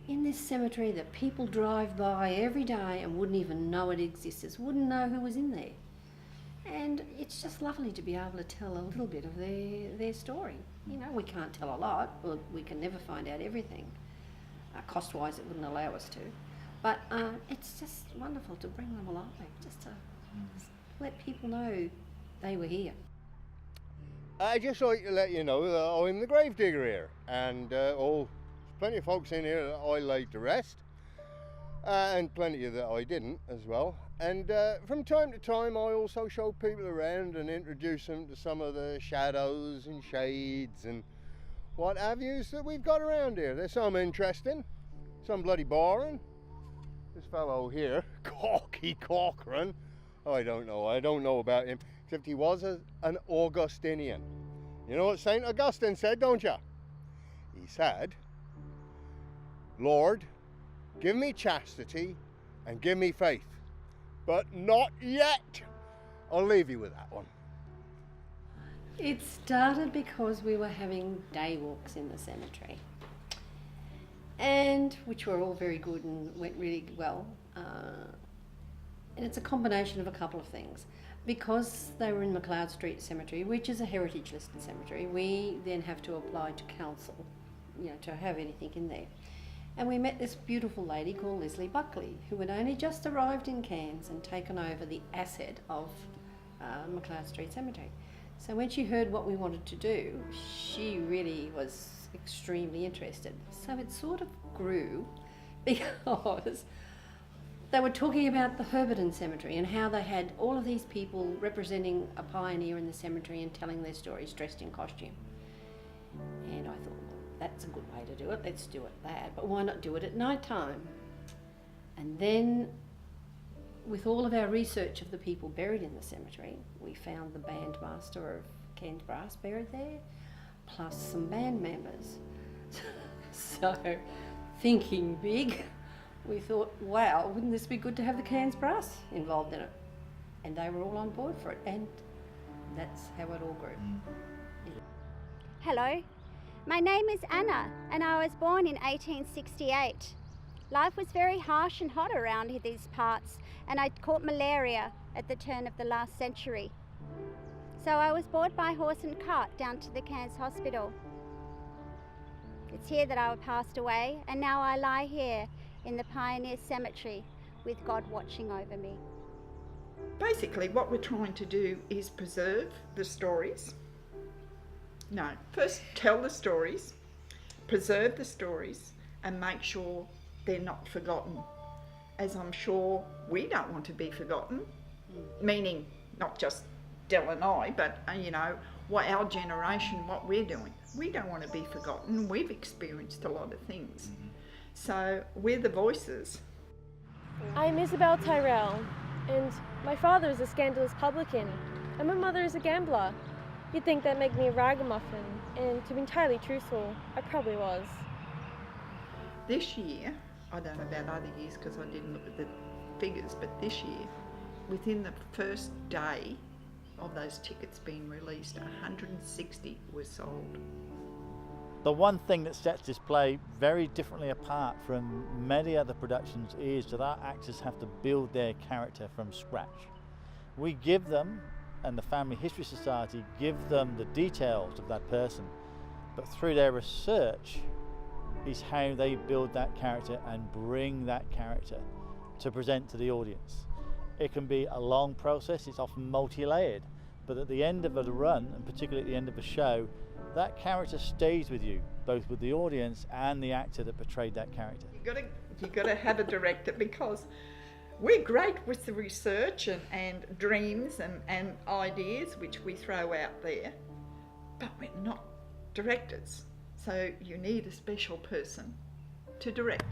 in this cemetery that people drive by every day and wouldn't even know it existed, wouldn't know who was in there. And it's just lovely to be able to tell a little bit of their story. You know, we can't tell a lot, or we can never find out everything. Cost-wise, it wouldn't allow us to. But it's just wonderful to bring them alive, just to let people know they were here. I just like to let you know that I'm the gravedigger here, and there's plenty of folks in here that I laid to rest, and plenty of that I didn't as well. And from time to time I also show people around and introduce them to some of the shadows and shades and what have yous that we've got around here. There's some interesting, some bloody boring. This fellow here, Corky Corcoran, I don't know about him, except he was an Augustinian. You know what St. Augustine said, don't you? He said, "Lord, give me chastity and give me faith, but not yet." I'll leave you with that one. It started because we were having day walks in the cemetery, and which were all very good and went really well. And it's a combination of a couple of things. Because they were in McLeod Street Cemetery, which is a heritage listed cemetery, we then have to apply to council, you know, to have anything in there. And we met this beautiful lady called Leslie Buckley, who had only just arrived in Cairns and taken over the asset of McLeod Street Cemetery. So when she heard what we wanted to do, she really was extremely interested. So it sort of grew because they were talking about the Herberton Cemetery and how they had all of these people representing a pioneer in the cemetery and telling their stories dressed in costume. And I thought, well, that's a good way to do it, let's do it that, but why not do it at night time? And then, with all of our research of the people buried in the cemetery, we found the bandmaster of Cairns Brass buried there, plus some band members. So, thinking big, we thought, wow, wouldn't this be good to have the Cairns Brass involved in it? And they were all on board for it, and that's how it all grew. Hello, my name is Anna, and I was born in 1868. Life was very harsh and hot around these parts, and I caught malaria at the turn of the last century. So I was brought by horse and cart down to the Cairns Hospital. It's here that I passed away, and now I lie here in the Pioneer Cemetery with God watching over me. Basically what we're trying to do is preserve the stories. No, first tell the stories, preserve the stories, and make sure they're not forgotten, as I'm sure we don't want to be forgotten, meaning not just Dell and I, but you know, what our generation, what we're doing. We don't want to be forgotten. We've experienced a lot of things. So we're the voices. I'm Isabel Tyrell, and my father is a scandalous publican, and my mother is a gambler. You'd think that'd make me a ragamuffin, and to be entirely truthful, I probably was. This year, I don't know about other years because I didn't look at the figures, but this year, within the first day of those tickets being released, 160 were sold. The one thing that sets this play very differently apart from many other productions is that our actors have to build their character from scratch. We give them, and the Family History Society give them the details of that person, but through their research is how they build that character and bring that character to present to the audience. It can be a long process, it's often multi-layered, but at the end of a run, and particularly at the end of a show, that character stays with you, both with the audience and the actor that portrayed that character. You got to have a director, because we're great with the research and dreams and ideas which we throw out there, but we're not directors. So you need a special person to direct.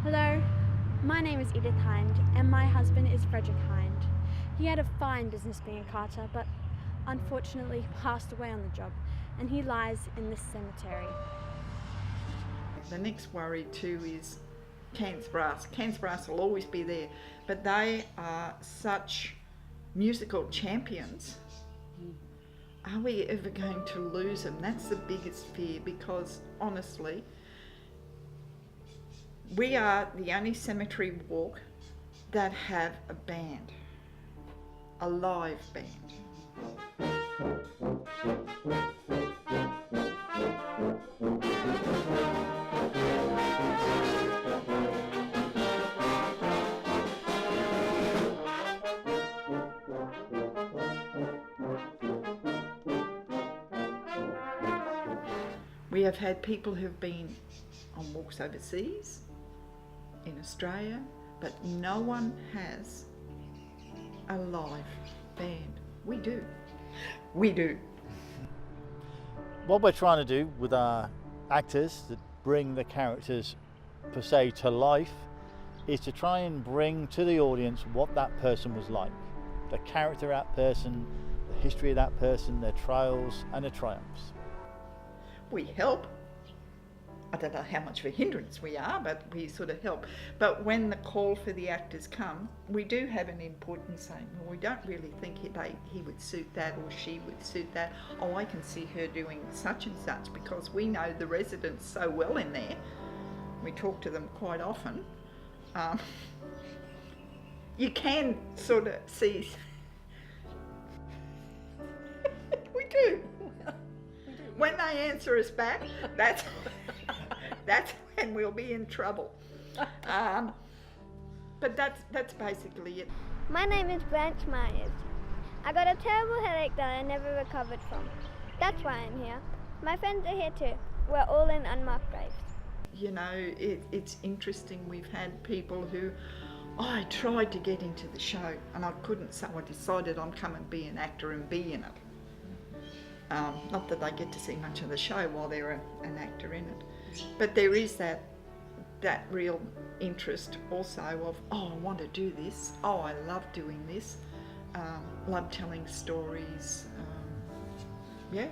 Hello, my name is Edith Heidt, and my husband is Frederick Heidt. He had a fine business being a carter, but unfortunately passed away on the job, and he lies in this cemetery. The next worry too is Cairns Brass. Cairns Brass will always be there, but they are such musical champions. Are we ever going to lose them? That's the biggest fear, because honestly, We are the only cemetery walk that have a band, a live band. We have had people who've been on walks overseas, in Australia, but no one has a live band. We do. We do. What we're trying to do with our actors that bring the characters per se to life is to try and bring to the audience what that person was like. The character of that person, the history of that person, their trials and their triumphs. We help. I don't know how much of a hindrance we are, but we sort of help. But when the call for the actors come, we do have an input and say, well, we don't really think he would suit that or she would suit that. Oh, I can see her doing such and such, because we know the residents so well in there. We talk to them quite often. You can sort of see. We do. When they answer us back, that's when we'll be in trouble. But that's basically it. My name is Branch Myers. I got a terrible headache that I never recovered from. That's why I'm here. My friends are here too. We're all in unmarked graves. You know, it's interesting. We've had people who, I tried to get into the show and I couldn't, so I decided I'm come and be an actor and be in it. Not that they get to see much of the show while they're an actor in it, but there is that real interest also of, oh, I want to do this, oh, I love doing this, love telling stories, yeah.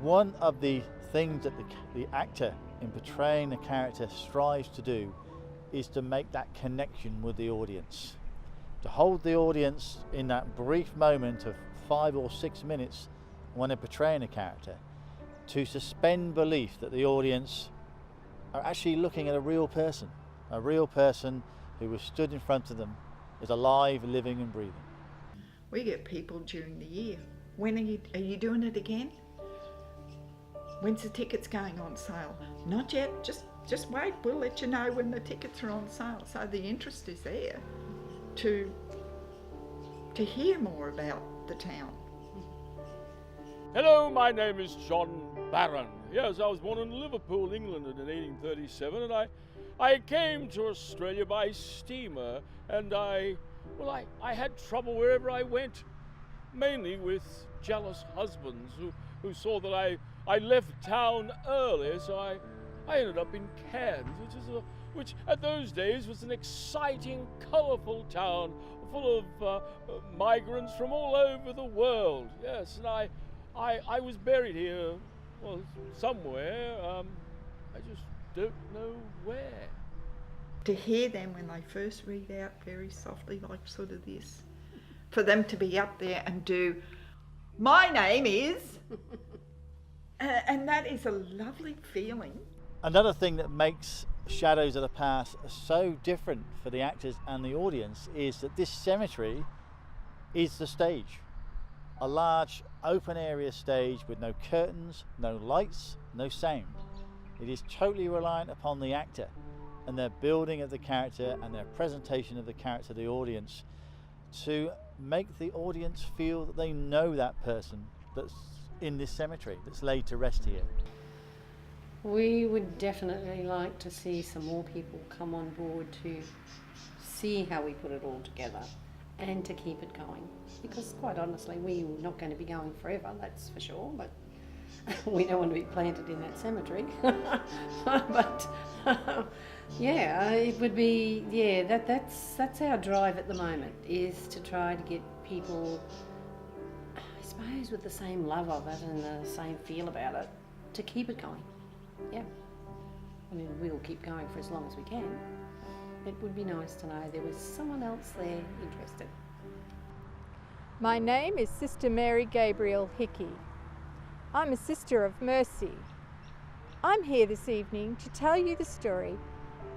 One of the things that the actor in portraying the character strives to do is to make that connection with the audience, to hold the audience in that brief moment of 5 or 6 minutes when they're portraying a character, to suspend belief that the audience are actually looking at a real person who was stood in front of them, is alive, living and breathing. We get people during the year, when are you doing it again? When's the tickets going on sale? Not yet, just wait, we'll let you know when the tickets are on sale. So the interest is there to hear more about the town. Hello, my name is John Barron. Yes, I was born in Liverpool, England in 1837, and I came to Australia by steamer, and I had trouble wherever I went, mainly with jealous husbands who saw that I left town early, so I ended up in Cairns, which at those days was an exciting, colourful town full of migrants from all over the world. Yes, and I was buried here, well, somewhere, I just don't know where. To hear them when they first read out very softly, like sort of this, for them to be up there and do, my name is, and that is a lovely feeling. Another thing that makes Shadows of the Past so different for the actors and the audience is that this cemetery is the stage. A large open area stage with no curtains, no lights, no sound. It is totally reliant upon the actor and their building of the character and their presentation of the character to the audience to make the audience feel that they know that person that's in this cemetery, that's laid to rest here. We would definitely like to see some more people come on board to see how we put it all together and to keep it going, because quite honestly we're not going to be going forever, that's for sure, but we don't want to be planted in that cemetery. But yeah, it would be, yeah, that's our drive at the moment, is to try to get people, I suppose, with the same love of it and the same feel about it, to keep it going. Yeah, I mean, we'll keep going for as long as we can. It would be nice to know there was someone else there interested. My name is Sister Mary Gabriel Hickey. I'm a Sister of Mercy. I'm here this evening to tell you the story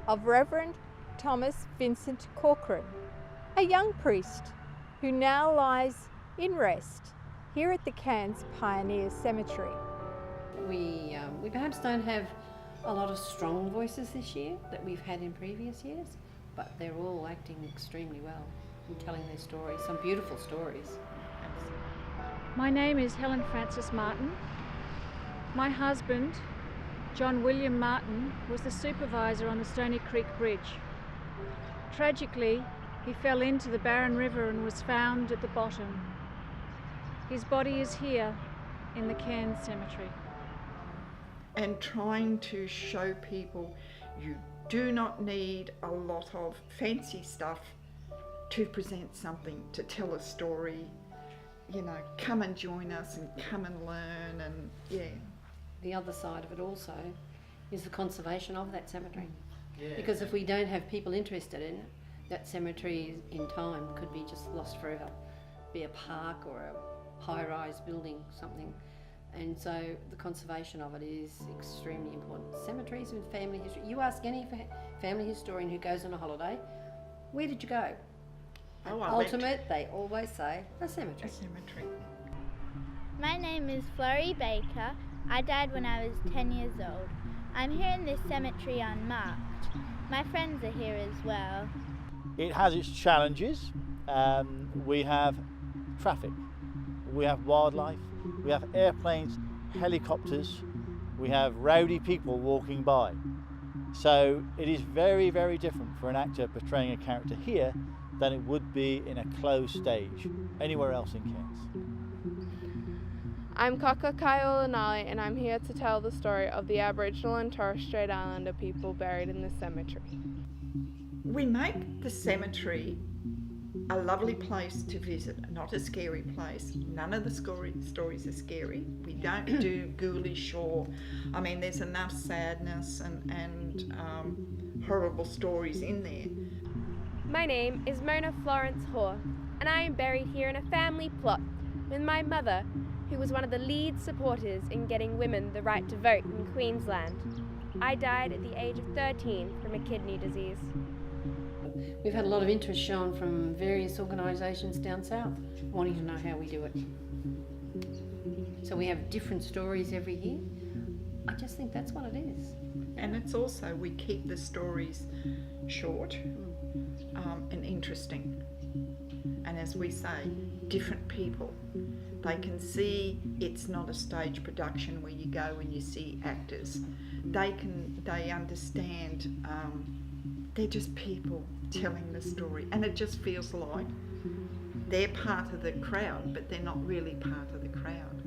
of Reverend Thomas Vincent Corcoran, a young priest who now lies in rest here at the Cairns Pioneer Cemetery. We perhaps don't have a lot of strong voices this year that we've had in previous years, but they're all acting extremely well and telling their stories, some beautiful stories. My name is Helen Frances Martin. My husband, John William Martin, was the supervisor on the Stony Creek Bridge. Tragically, he fell into the Barron River and was found at the bottom. His body is here in the Cairns Cemetery. And trying to show people you do not need a lot of fancy stuff to present something, to tell a story. You know, come and join us and come and learn, and yeah. The other side of it also is the conservation of that cemetery. Yeah. Because if we don't have people interested in it, that cemetery in time could be just lost forever. Be a park or a high-rise building, something. And so the conservation of it is extremely important. Cemeteries and family history. You ask any family historian who goes on a holiday, where did you go? Ultimate, they always say a cemetery. A cemetery. My name is Florrie Baker. I died when I was 10 years old. I'm here in this cemetery unmarked. My friends are here as well. It has its challenges. We have traffic, we have wildlife, we have airplanes, helicopters, we have rowdy people walking by. So it is very, very different for an actor portraying a character here than it would be in a closed stage anywhere else in Cairns. I'm Kaka Kaiolanali, and I'm here to tell the story of the Aboriginal and Torres Strait Islander people buried in this cemetery. We make the cemetery a lovely place to visit, not a scary place. None of the stories are scary. We don't do ghoulish or, I mean, there's enough sadness and horrible stories in there. My name is Mona Florence Hoare, and I am buried here in a family plot with my mother, who was one of the lead supporters in getting women the right to vote in Queensland. I died at the age of 13 from a kidney disease. We've had a lot of interest shown from various organisations down south wanting to know how we do it. So we have different stories every year. I just think that's what it is. And it's also, we keep the stories short and interesting. And as we say, different people. They can see it's not a stage production where you go and you see actors. They understand, they're just people telling the story, and it just feels like they're part of the crowd, but they're not really part of the crowd.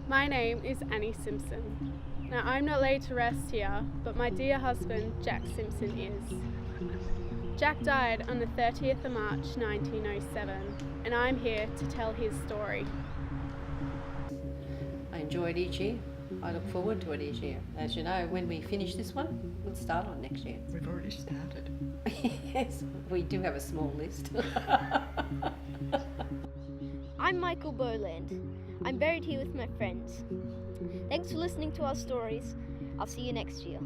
My name is Annie Simpson. Now, I'm not laid to rest here, but my dear husband, Jack Simpson, is. Jack died on the 30th of March 1907, and I'm here to tell his story. I enjoy it each year. I look forward to it each year. As you know, when we finish this one, we'll start on next year. We've already started. Yes, we do have a small list. I'm Michael Boland. I'm buried here with my friends. Thanks for listening to our stories. I'll see you next year.